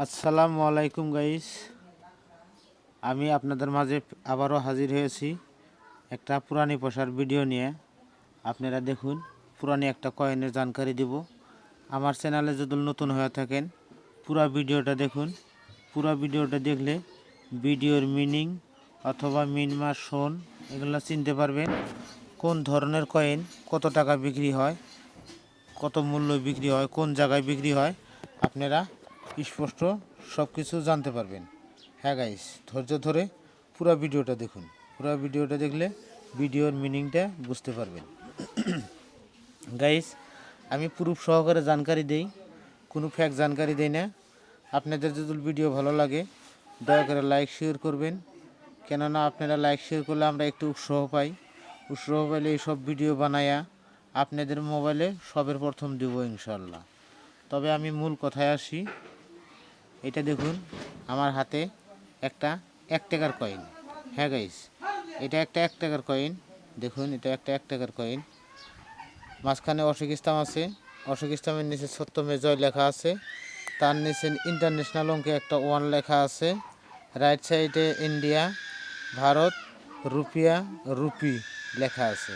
আসসালামু আলাইকুম গাইস, আমি আপনাদের মাঝে আবারও হাজির হয়েছি একটা পুরানি পয়সার ভিডিও নিয়ে। আপনারা দেখুন, পুরানি একটা কয়েনের জানকারি দিব। আমার চ্যানেলে যদি নতুন হয়ে থাকেন পুরা ভিডিওটা দেখুন। পুরা ভিডিওটা দেখলে ভিডিওর মিনিং অথবা মিনমার শোন এগুলো চিনতে পারবেন। কোন ধরনের কয়েন কত টাকা বিক্রি হয়, কত মূল্য বিক্রি হয়, কোন জায়গায় বিক্রি হয়, আপনারা স্পষ্ট সব কিছু জানতে পারবেন। হ্যাঁ গাইস, ধৈর্য ধরে পুরো ভিডিওটা দেখুন। পুরো ভিডিওটা দেখলে ভিডিওর মিনিংটা বুঝতে পারবেন। গাইস, আমি প্রুফ সহকারে জানকারি দেই, কোনো ফ্যাক জানকারি দেই না। আপনাদের যদি ভিডিও ভালো লাগে দয়া করে লাইক শেয়ার করবেন, কেননা আপনারা লাইক শেয়ার করলে আমরা একটু উৎসাহ পাই। উৎসাহ পাইলে এইসব ভিডিও বানায়া আপনাদের মোবাইলে সবের প্রথম দিব ইনশাল্লাহ। তবে আমি মূল কথায় আসি। এটা দেখুন, আমার হাতে একটা 1 টাকার কয়েন। হ্যাঁ গাইস, এটা একটা 1 টাকার কয়েন। দেখুন, এটা একটা 1 টাকার কয়েন। মাঝখানে অশোক ইসলাম আছে, অশোক ইসলামের নিচে সত্যমে জয় লেখা আছে, তার নিচে ইন্টারন্যাশনাল অঙ্কে একটা 1 লেখা আছে। রাইট সাইডে ইন্ডিয়া, ভারত, রুপিয়া, রুপি লেখা আছে।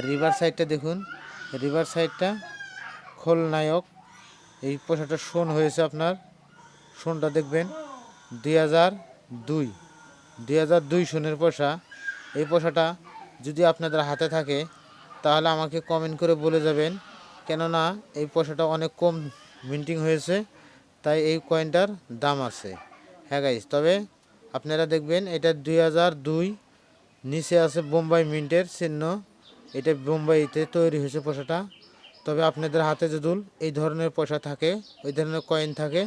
রিভার সাইডটা দেখুন, রিভার সাইডটা খলনায়ক। এই পয়সাটা শোন হয়েছে আপনার, শোনটা দেখবেন 2002 2002 সনের পয়সা। এই পয়সাটা যদি আপনাদের হাতে থাকে তাহলে আমাকে কমেন্ট করে বলে যাবেন, কেননা এই পয়সাটা অনেক কম মিন্টিং হয়েছে, তাই এই কয়েনটার দাম আছে। হ্যাঁ গাইস, তবে আপনারা দেখবেন এটা 2002, নিচে আছে বোম্বাই মিন্টের চিহ্ন। এটা বোম্বাইতে তৈরি হয়েছে পয়সাটা। তবে আপনাদের হাতে যদি এই ধরনের পয়সা থাকে, ওই ধরনের কয়েন থাকে,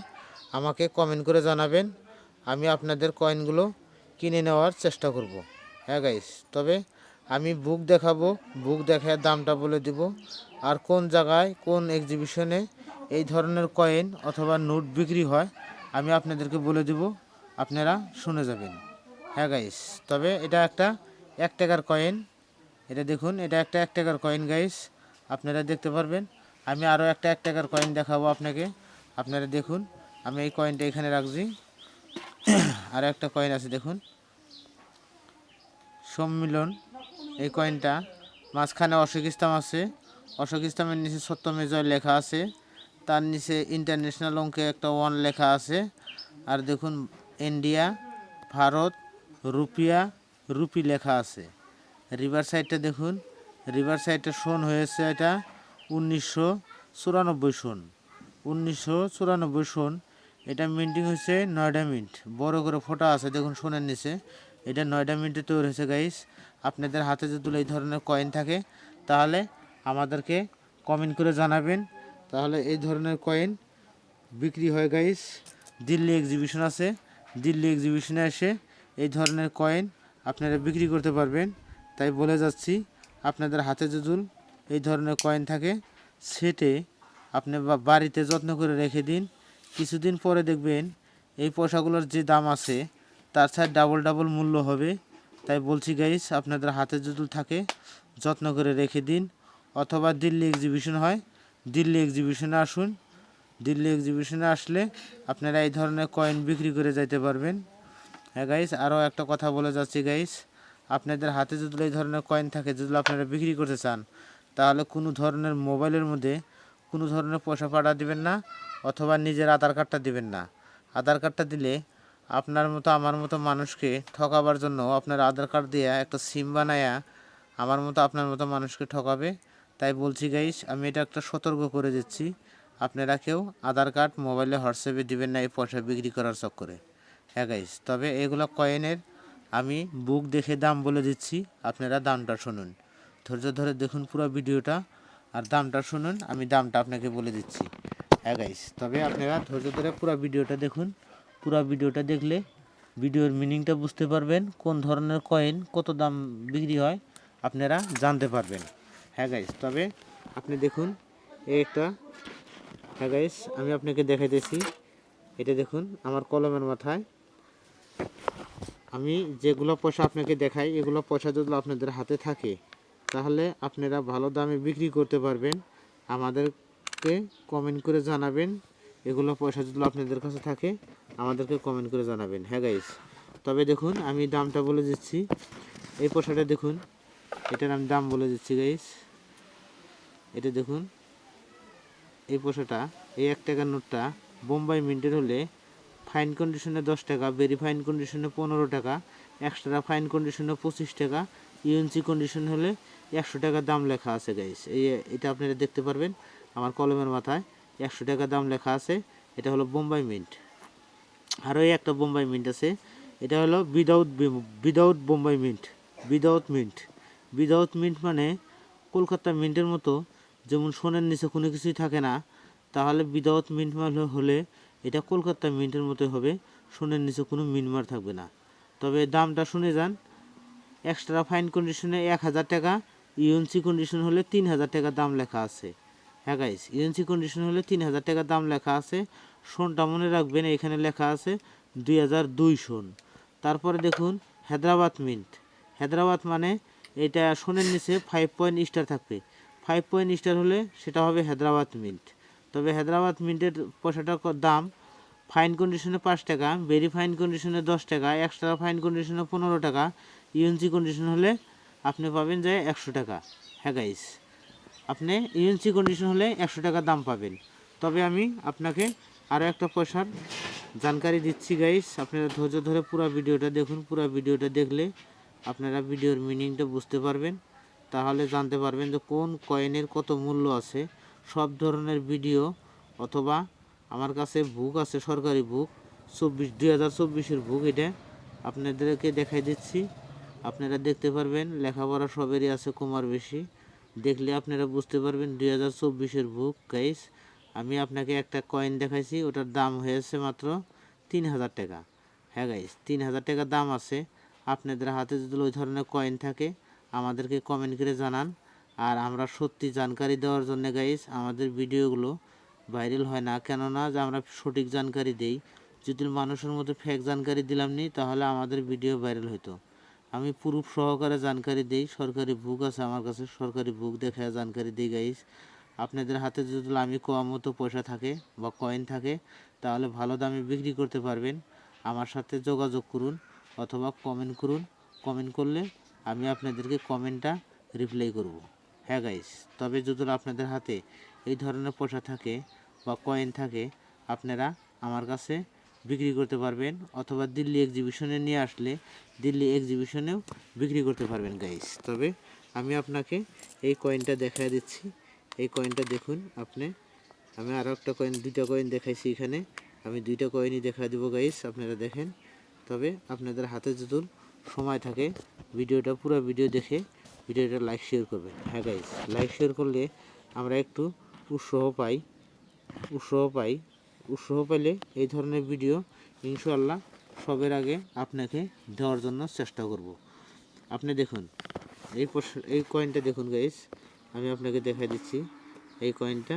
আমাকে কমেন্ট করে জানাবেন। আমি আপনাদের কয়েনগুলো কিনে নেওয়ার চেষ্টা করব। হ্যাঁ গাইস, তবে আমি বুক দেখাবো, বুক দেখায় দামটা বলে দিব। আর কোন জায়গায় কোন এক্সিবিশনে এই ধরনের কয়েন অথবা নোট বিক্রি হয় আমি আপনাদেরকে বলে দিব, আপনারা শুনে যাবেন। হ্যাঁ গাইস, তবে এটা একটা 1 টাকার কয়েন। এটা দেখুন, এটা একটা 1 টাকার কয়েন গাইস, আপনারা দেখতে পারবেন। আমি আরও একটা 1 টাকার কয়েন দেখাবো আপনাকে, আপনারা দেখুন। আমি এই কয়েনটা এখানে রাখছি। আর একটা কয়েন আছে দেখুন, সম্মিলন। এই কয়েনটা মাঝখানে অশোক ইসলাম আছে, অশোক ইসলামের নিচে সত্যমে জয় লেখা আছে, তার নিচে ইন্টারন্যাশনাল অঙ্কে একটা 1 লেখা আছে। আর দেখুন ইন্ডিয়া, ভারত, রুপিয়া, রুপি লেখা আছে। রিভার সাইডটা দেখুন, রিভার সাইডটা শোন হয়েছে এটা 1994 সন। 1994 সন। এটা মিন্টিং হয়েছে নয়ডা মিন্ট, বড় করে ফোটা আছে দেখুন সোনের নিচে। এটা নয়ডা মিন্টে তৈরি হয়েছে গাইস। আপনাদের হাতে যদি এই ধরনের কয়েন থাকে তাহলে আমাদেরকে কমেন্ট করে জানাবেন, তাহলে এই ধরনের কয়েন বিক্রি হয় গাইস। দিল্লি এক্সিবিশন আছে, দিল্লি এক্সিবিশনে এসে এই ধরনের কয়েন আপনারা বিক্রি করতে পারবেন। তাই বলে যাচ্ছি, আপনাদের হাতে যদি এই ধরনের কয়েন থাকে সেটে আপনি বাড়িতে যত্ন করে রেখে দিন। কিছুদিন পরে দেখবেন এই পয়সাগুলোর যে দাম আছে তার সাথে ডাবল ডাবল মূল্য হবে। তাই বলছি গাইস, আপনাদের হাতে যদি থাকে যত্ন করে রেখে দিন। অথবা দিল্লি এক্সিবিশন হয়, দিল্লি এক্সিবিশনে আসুন। দিল্লি এক্সিবিশনে আসলে আপনারা এই ধরনের কয়েন বিক্রি করে যাইতে পারবেন। হ্যাঁ গাইস, আরও একটা কথা বলে যাচ্ছি গাইস, আপনাদের হাতে যদি এই ধরনের কয়েন থাকে, যদি আপনারা বিক্রি করতে চান, তাহলে কোনো ধরনের মোবাইলের মধ্যে কোনো ধরনের পয়সা পাঠা দিবেন না, অথবা নিজের আধার কার্ডটা দিবেন না। আধার কার্ডটা দিলে আপনার মতো আমার মতো মানুষকে ঠকাবার জন্য আপনার আধার কার্ড দিয়ে একটা সিম বানায়া আমার মতো আপনার মতো মানুষকে ঠকাবে। তাই বলছি গাইস, আমি এটা একটা সতর্ক করে দিচ্ছি, আপনারা কেউ আধার কার্ড মোবাইলে হোয়াটসঅ্যাপে দিবেন না এই পয়সা বিক্রি করার চক্করে। হ্যাঁ গাইস, তবে এগুলো কয়েনের আমি বুক দেখে দাম বলে দিচ্ছি, আপনারা দামটা শুনুন। ধৈর্য ধরে দেখুন পুরো ভিডিওটা, আর দামটা শুনুন, আমি দামটা আপনাকে বলে দিচ্ছি। হ্যাঁ গাইস, তবে আপনারা ধৈর্য ধরে পুরো ভিডিওটা দেখুন। পুরো ভিডিওটা দেখলে ভিডিওর মিনিংটা বুঝতে পারবেন, কোন ধরনের কয়েন কত দাম বিক্রি হয় আপনারা জানতে পারবেন। হ্যাঁ গাইস, তবে আপনি দেখুন এই একটা। হ্যাঁ গাইস, আমি আপনাকে দেখাইতেছি। এটা দেখুন আমার কলমের মাথায়। আমি যেগুলো পয়সা আপনাকে দেখাই, এগুলো পয়সা যদি আপনাদের হাতে থাকে তাহলে আপনারা ভালো দামে বিক্রি করতে পারবেন। আমাদেরকে কমেন্ট করে জানাবেন এগুলো পয়সা যদি আপনাদের কাছে থাকে আমাদেরকে কমেন্ট করে জানাবেন। হ্যাঁ গাইস, তবে দেখুন আমি দামটা বলে দিচ্ছি। এই পয়সাটা দেখুন, এটার আমি দাম বলে দিচ্ছি গাইস। এটা দেখুন, এই পয়সাটা, এই 1 টাকার নোটটা বোম্বাই মিন্টের হলে ফাইন কন্ডিশনে 10 টাকা, ভেরি ফাইন কন্ডিশনে 15 টাকা, এক্সট্রা ফাইন কন্ডিশনে 25 টাকা, ইউএনসি কন্ডিশন হলে 100 টাকা দাম লেখা আছে গাইস। এটা আপনারা দেখতে পারবেন আমার কলমের মাথায় 100 টাকা দাম লেখা আছে। এটা হলো বোম্বাই মিন্ট। আরও একটা বোম্বাই মিন্ট আছে, এটা হলো without Bombay mint, without mint মানে কলকাতা মিন্টের মতো যেমন সোনের নিচে কোনো কিছুই থাকে না, তাহলে উইদাউট মিন্ট মানে হলে এটা কলকাতা মিন্টের মতো হবে, সোনের নিচে কোনো মিনমার থাকবে না। তবে দামটা শুনে যান, এক্সট্রা ফাইন কন্ডিশনে 1000 টাকা, ইউএনসি কন্ডিশন হলে 3000 টাকা দাম লেখা আছে। হ্যাঁ গাইস, ইউএনসি কন্ডিশন হলে 3000 টাকা দাম লেখা আছে। সোনটা মনে রাখবেন, এখানে লেখা আছে 2002 সোন। তারপরে দেখুন হায়দ্রাবাদ মিন্ট। হায়দ্রাবাদ মানে এটা সোনের নিচে 5 পয়েন্ট স্টার থাকবে, 5 পয়েন্ট স্টার হলে সেটা হবে হায়দ্রাবাদ মিন্ট। তবে হায়দ্রাবাদ মিন্টের পয়সাটার দাম ফাইন কন্ডিশনে 5 টাকা, ভেরি ফাইন কন্ডিশনে 10 টাকা, এক্সট্রা ফাইন কন্ডিশনে 15 টাকা, ইউএনসি কন্ডিশন হলে আপনি পাবেন যে 100 টাকা। হ্যাঁ গাইস, আপনি ইউএনসি কন্ডিশন হলে 100 টাকা দাম পাবেন। তবে আমি আপনাকে আরও একটা পয়সার জানকারি দিচ্ছি গাইস, আপনারা ধৈর্য ধরে পুরো ভিডিওটা দেখুন। পুরো ভিডিওটা দেখলে আপনারা ভিডিওর মিনিংটা বুঝতে পারবেন, তাহলে জানতে পারবেন যে কোন কয়েনের কত মূল্য আছে। সব ধরনের ভিডিও অথবা আমার কাছে বুক আছে, সরকারি বুক 2024-এর বুক, এটা আপনাদেরকে দেখাই দিচ্ছি। আপনারা দেখতে পারবেন, লেখাপড়া সবেরই আছে কমার বেশি, দেখলে আপনারা বুঝতে পারবেন 2024-এর বুক গাইস। আমি আপনাকে একটা কয়েন দেখাইছি, ওটার দাম হয়েছে মাত্র 3000 টাকা। হ্যাঁ গাইস, 3000 টাকা দাম আছে। আপনাদের হাতে যদি ওই ধরনের কয়েন থাকে আমাদেরকে কমেন্ট করে জানান। আর আমরা সত্যি জানকারি দেওয়ার জন্য গাইস আমাদের ভিডিওগুলো ভাইরাল হয় না, কেননা যে আমরা সঠিক জানকারি দেই। যদি মানুষের মধ্যে ফেক জানকারি দিলাম নি তাহলে আমাদের ভিডিও ভাইরাল হতো। আমি প্রুফ সহকারে জানকারি দেই, সরকারি বুক আছে আমার কাছে, সরকারি বুক দেখে জানকারি দিই গাইস। আপনাদের হাতে যদি আমি কম মতো পয়সা থাকে বা কয়েন থাকে তাহলে ভালো দামে বিক্রি করতে পারবেন। আমার সাথে যোগাযোগ করুন অথবা কমেন্ট করুন। কমেন্ট করলে আমি আপনাদেরকে কমেন্টটা রিপ্লাই করব। হ্যাঁ গাইস, তবে যদি আপনাদের হাতে এই ধরনের পয়সা থাকে বা কয়েন থাকে আপনারা আমার কাছে বিক্রি করতে পারবেন, অথবা দিল্লি এক্সিবিশনে নিয়ে আসলে দিল্লি এক্সিবিশনেও বিক্রি করতে পারবেন গাইস। তবে আমি আপনাকে এই কয়েনটা দেখাই দিচ্ছি। এই কয়েনটা দেখুন আপনি, আমি আরও একটা কয়েন, 2টা কয়েন দেখাইছি এখানে, আমি 2টা কয়েনই দেখা দেব গাইস, আপনারা দেখেন। তবে আপনাদের হাতে যদি সময় থাকে ভিডিওটা পুরো ভিডিও দেখে ভিডিওটা লাইক শেয়ার করবেন। হ্যাঁ গাইস, লাইক শেয়ার করলে আমরা একটু উৎসাহ পাইলে এই ধরনের ভিডিও ইনশাআল্লাহ সবের আগে আপনাকে দেওয়ার জন্য চেষ্টা করব। আপনি দেখুন এই কয়েনটা দেখুন গাইস, আমি আপনাকে দেখাই দিচ্ছি। এই কয়েনটা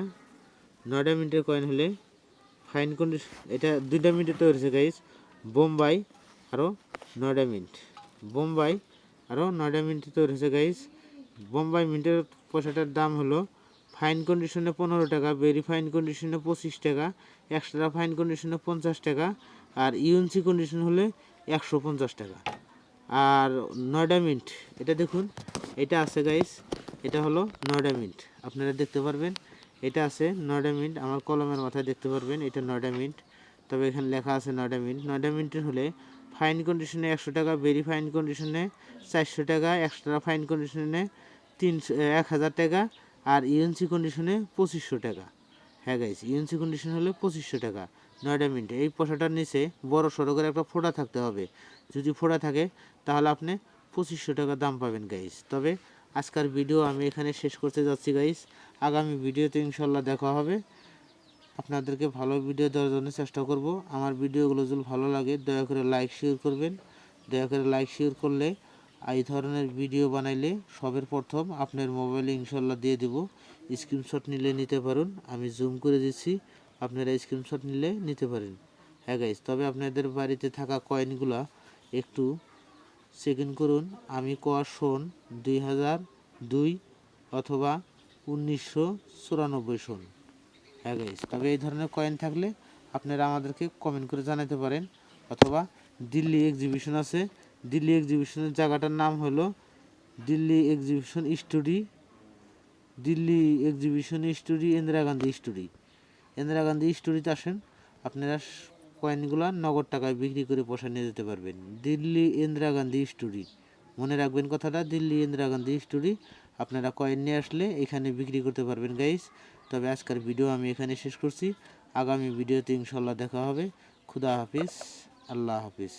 9টা মিনিটের কয়েন হলে ফাইন কন্ডিশন, এটা 2টা মিনিটে তৈরি হয়েছে গাইস। বোম্বাই আরও 9টা মিনিট, বোম্বাই আরও 9টা মিনিটে তৈরি হয়েছে গাইস। বোম্বাই মিন্টের পয়সাটার দাম হলো ফাইন কন্ডিশনে 15 টাকা, ভেরি ফাইন কন্ডিশনে 25 টাকা, এক্সট্রা ফাইন কন্ডিশনে 50 টাকা, আর ইউএনসি কন্ডিশন হলে 150 টাকা। আর 9টা মিনিট এটা দেখুন, এটা আছে গাইস, এটা হলো 9টা মিনিট, আপনারা দেখতে পারবেন এটা আছে 9টা মিনিট, আমার কলমের মাথায় দেখতে পারবেন এটা 9টা মিনিট। তবে এখানে লেখা আছে 9টা মিনিট। 9টা মিনিটের হলে ফাইন কন্ডিশনে 100 টাকা, ভেরি ফাইন কন্ডিশনে 400 টাকা, এক্সট্রা ফাইন কন্ডিশনে 1000 টাকা, আর ইউএনসি কন্ডিশনে 2500 টাকা। হ্যাঁ গাইস, ইউএনসি কন্ডিশন হলে 2500 টাকা 9টা মিনিটে। এই পয়সাটার নিচে বড় সড়ো করে একটা ফোঁটা থাকতে হবে, যদি ফোঁটা থাকে তাহলে আপনি 2500 টাকা দাম পাবেন গাইস। তবে আজকের ভিডিও আমি এখানে শেষ করতে যাচ্ছি গাইস, আগামী ভিডিওতে ইনশাল্লাহ দেখা হবে। আপনাদেরকে ভালো ভিডিও দেওয়ার জন্য চেষ্টা করব। আমার ভিডিওগুলো যদি ভালো লাগে দয়া করে লাইক শেয়ার করবেন। দয়া করে লাইক শেয়ার করলে এই ধরনের ভিডিও বানাইলে সবের প্রথম আপনার মোবাইলে ইনশাল্লাহ দিয়ে দেব। স্ক্রিনশট নিলে নিতে পারেন, আমি জুম করে দিচ্ছি, আপনারা স্ক্রিনশট নিলে নিতে পারেন। হ্যাঁ গাইস, তবে আপনাদের বাড়িতে থাকা কয়েনগুলা একটু চেকিং করুন। আমি কোয়া সন 2002 অথবা 1994 সন। হ্যাঁ গাইস, তবে এই ধরনের কয়েন থাকলে আপনারা আমাদেরকে কমেন্ট করে জানাতে পারেন, অথবা দিল্লি এক্সিবিশন আছে, দিল্লি এক্সিবিশনের জায়গাটার নাম হলো Delhi exhibition studio, Delhi exhibition studio, Indira Gandhi studio. Indira Gandhi স্টুডিওতে আসেন, আপনারা কয়েনগুলো নগদ টাকায় বিক্রি করে পয়সা নিয়ে যেতে পারবেন। দিল্লি ইন্দিরা গান্ধী স্টুডিও, মনে রাখবেন কথাটা, দিল্লি ইন্দিরা গান্ধী স্টুডিও। আপনারা কয়েন নিয়ে আসলে এখানে বিক্রি করতে পারবেন গাইস। তবে আজকের ভিডিও আমি এখানে শেষ করছি, আগামী ভিডিওতে ইনশাল্লাহ দেখা হবে। খুদা হাফিজ, আল্লাহ হাফিজ।